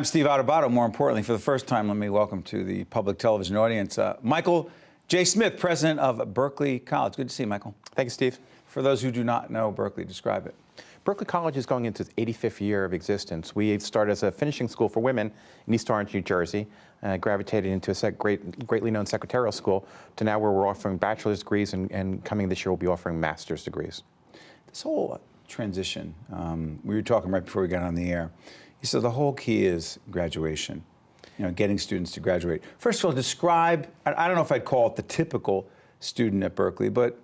I'm Steve Adubato. More importantly, for the first time, let me welcome to the public television audience, Michael J. Smith, president of Berkeley College. Good to see you, Michael. Thank you, Steve. For those who do not know Berkeley, describe it. Berkeley College is going into its 85th year of existence. We started as a finishing school for women in East Orange, New Jersey, gravitated into a greatly known secretarial school, to now where we're offering bachelor's degrees, and coming this year we'll be offering master's degrees. This whole transition, we were talking right before we got on the air. You said the whole key is graduation, getting students to graduate. First of all, describe, I don't know if I'd call it the typical student at Berkeley, but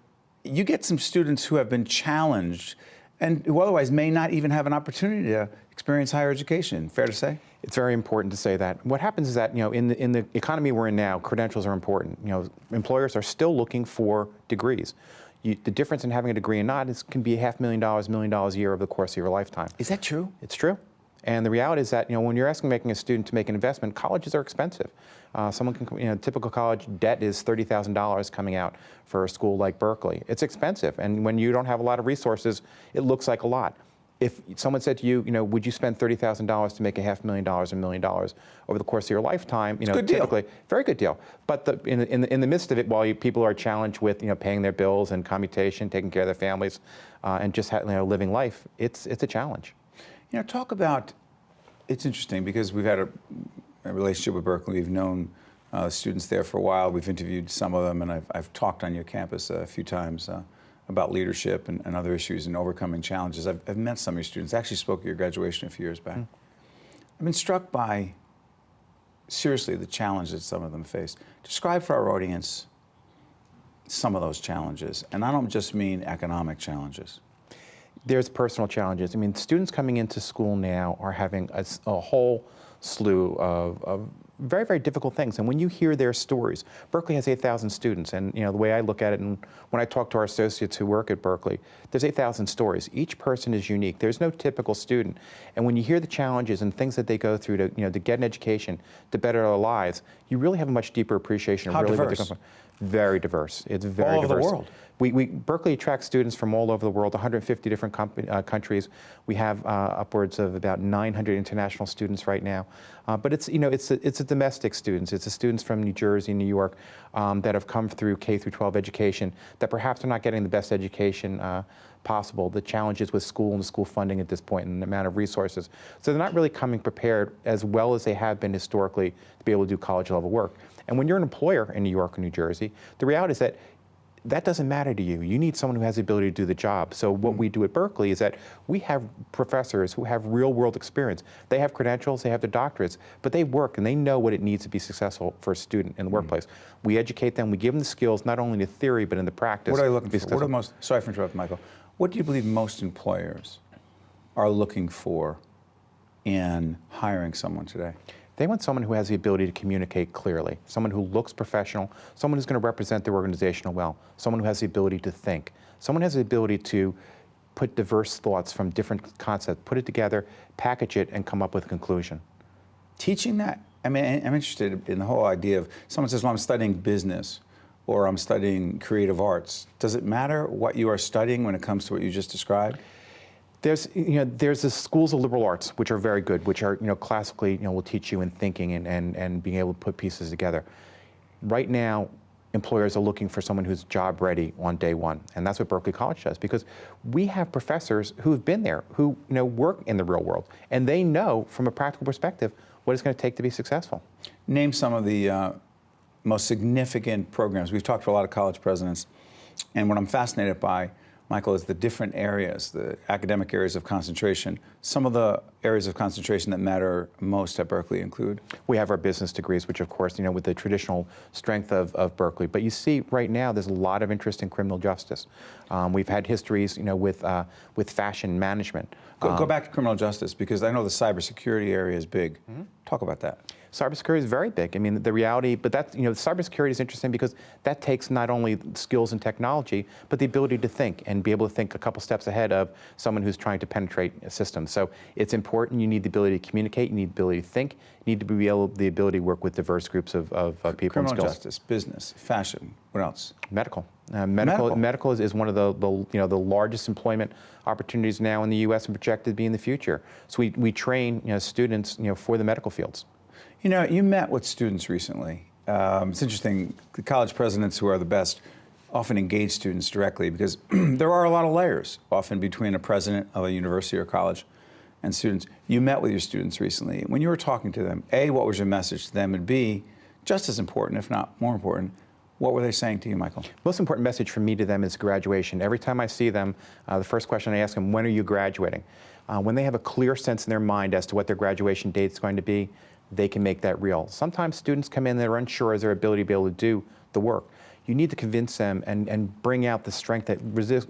you get some students who have been challenged and who otherwise may not even have an opportunity to experience higher education. Fair to say? It's very important to say that. What happens is that, in the economy we're in now, credentials are important. Employers are still looking for degrees. The difference in having a degree and not can be $500,000, $1 million a year over the course of your lifetime. Is that true? It's true. And the reality is that, when you're making a student to make an investment, colleges are expensive. Typical college debt is $30,000 coming out for a school like Berkeley. It's expensive, and when you don't have a lot of resources, it looks like a lot. If someone said to you, would you spend $30,000 to make a $500,000, $1 million over the course of your lifetime? Typically, very good deal. But in the midst of it, while people are challenged with, paying their bills and commutation, taking care of their families, and just living life, it's a challenge. Talk about, it's interesting because we've had a relationship with Berkeley. We've known students there for a while. We've interviewed some of them, and I've talked on your campus a few times about leadership and other issues and overcoming challenges. I've met some of your students. I actually spoke at your graduation a few years back. I've been struck by, seriously, the challenge that some of them face. Describe for our audience some of those challenges. And I don't just mean economic challenges. There's personal challenges. Students coming into school now are having a whole slew of very, very difficult things. And when you hear their stories, Berkeley has 8,000 students. And the way I look at it, and when I talk to our associates who work at Berkeley, there's 8,000 stories. Each person is unique. There's no typical student. And when you hear the challenges and things that they go through to get an education, to better their lives, you really have a much deeper appreciation of really what they come from. Very diverse. It's very diverse. All over the world. Berkeley attracts students from all over the world, 150 different countries. We have upwards of about 900 international students right now. But it's a domestic students. It's the students from New Jersey, New York, that have come through K through 12 education that perhaps are not getting the best education possible. The challenges with school and the school funding at this point and the amount of resources. So they're not really coming prepared as well as they have been historically to be able to do college level work. And when you're an employer in New York or New Jersey, the reality is that that doesn't matter to you. You need someone who has the ability to do the job. So what we do at Berkeley is that we have professors who have real world experience. They have credentials, they have their doctorates, but they work and they know what it needs to be successful for a student in the workplace. We educate them, we give them the skills, not only in the theory, but in the practice. What are you looking for? What are most, sorry for interrupting, Michael. What do you believe most employers are looking for in hiring someone today? They want someone who has the ability to communicate clearly, someone who looks professional, someone who's going to represent their organization well, someone who has the ability to think, someone who has the ability to put diverse thoughts from different concepts, put it together, package it, and come up with a conclusion. Teaching that, I'm interested in the whole idea of someone says, well, I'm studying business or I'm studying creative arts. Does it matter what you are studying when it comes to what you just described? There's the schools of liberal arts, which are very good, which are, classically, will teach you in thinking and being able to put pieces together. Right now, employers are looking for someone who's job ready on day one, and that's what Berkeley College does, because we have professors who've been there, who work in the real world, and they know from a practical perspective what it's going to take to be successful. Name some of the most significant programs. We've talked to a lot of college presidents, and what I'm fascinated by, Michael, is the different areas, the academic areas of concentration. Some of the areas of concentration that matter most at Berkeley include? We have our business degrees, which of course, with the traditional strength of Berkeley. But you see right now there's a lot of interest in criminal justice. We've had histories, with fashion management. Go back to criminal justice, because I know the cybersecurity area is big. Talk about that. Cybersecurity is very big. I mean, the reality, but that, cybersecurity is interesting because that takes not only skills and technology, but the ability to think and be able to think a couple steps ahead of someone who's trying to penetrate a system. So it's important. You need the ability to communicate. You need the ability to think. You need to be able the ability to work with diverse groups of people Criminal and skills. justice, business, fashion. What else? Medical. Medical is one of the largest employment opportunities now in the U.S. and projected to be in the future. So we train students for the medical fields. You met with students recently. It's interesting. The college presidents who are the best often engage students directly because there are a lot of layers often between a president of a university or college and students. You met with your students recently. When you were talking to them, A, what was your message to them? And B, just as important, if not more important, what were they saying to you, Michael? Most important message from me to them is graduation. Every time I see them, the first question I ask them, when are you graduating? When they have a clear sense in their mind as to what their graduation date is going to be, they can make that real. Sometimes students come in, they're unsure of their ability to be able to do the work. You need to convince them and bring out the strength that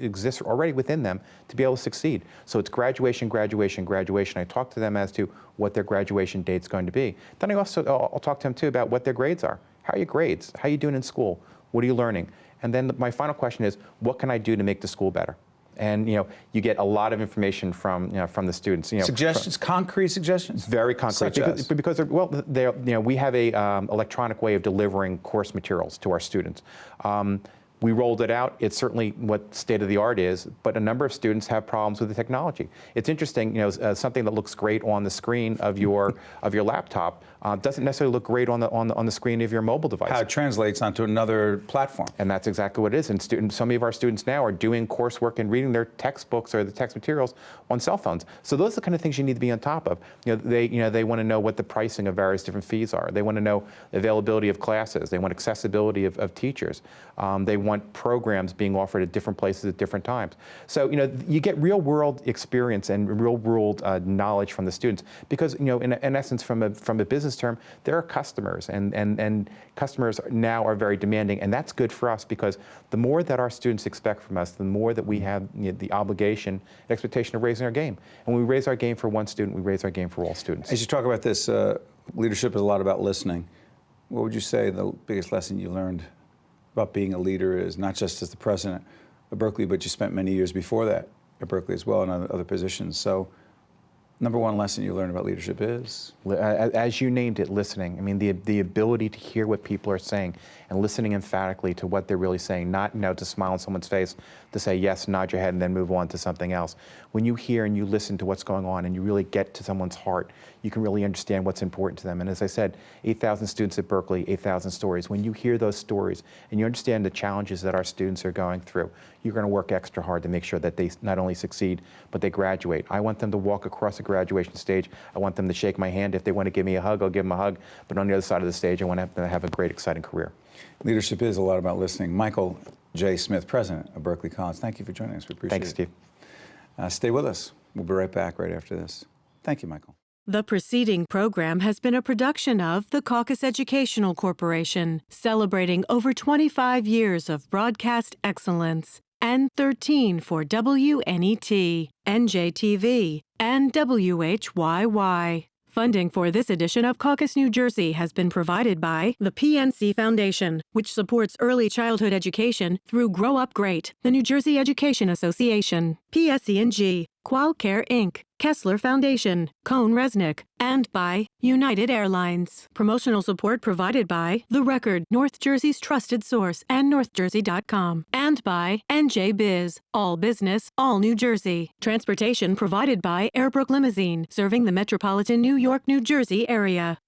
exists already within them to be able to succeed. So it's graduation, graduation, graduation. I talk to them as to what their graduation date's going to be. Then I'll talk to them too about what their grades are. How are your grades? How are you doing in school? What are you learning? And then my final question is, what can I do to make the school better? And you get a lot of information from the students. Suggestions, concrete suggestions. Very concrete. Because we have a electronic way of delivering course materials to our students. We rolled it out. It's certainly what state of the art is, but a number of students have problems with the technology. It's interesting, something that looks great on the screen of your laptop doesn't necessarily look great on the screen of your mobile device. How it translates onto another platform. And that's exactly what it is. And some of our students now are doing coursework and reading their textbooks or the text materials on cell phones. So those are the kind of things you need to be on top of. They want to know what the pricing of various different fees are. They want to know the availability of classes. They want accessibility of teachers. They want programs being offered at different places at different times. So you get real world experience and real world knowledge from the students because in essence from a business term, there are customers and customers now are very demanding, and that's good for us because the more that our students expect from us, the more that we have the obligation and expectation of raising our game. And when we raise our game for one student, we raise our game for all students. As you talk about this, leadership is a lot about listening. What would you say the biggest lesson you learned about being a leader is, not just as the president of Berkeley, but you spent many years before that at Berkeley as well in other positions. So number one lesson you learned about leadership is? As you named it, listening. I mean, the ability to hear what people are saying and listening emphatically to what they're really saying, not to smile on someone's face, to say yes, nod your head, and then move on to something else. When you hear and you listen to what's going on and you really get to someone's heart, you can really understand what's important to them. And as I said, 8,000 students at Berkeley, 8,000 stories. When you hear those stories and you understand the challenges that our students are going through, you're going to work extra hard to make sure that they not only succeed, but they graduate. I want them to walk across a graduation stage. I want them to shake my hand. If they want to give me a hug, I'll give them a hug. But on the other side of the stage, I want them to have a great, exciting career. Leadership is a lot about listening. Michael J. Smith, president of Berkeley College, thank you for joining us. We appreciate it. Thanks, Steve. Stay with us. We'll be right back right after this. Thank you, Michael. The preceding program has been a production of the Caucus Educational Corporation, celebrating over 25 years of broadcast excellence, and 13 for WNET, NJTV, and WHYY. Funding for this edition of Caucus New Jersey has been provided by the PNC Foundation, which supports early childhood education through Grow Up Great, the New Jersey Education Association, PSE&G, Qualcare Inc., Kessler Foundation, Cone Resnick, and by United Airlines. Promotional support provided by The Record, North Jersey's trusted source, and NorthJersey.com, and by NJ Biz, all business, all New Jersey. Transportation provided by Airbrook Limousine, serving the metropolitan New York, New Jersey area.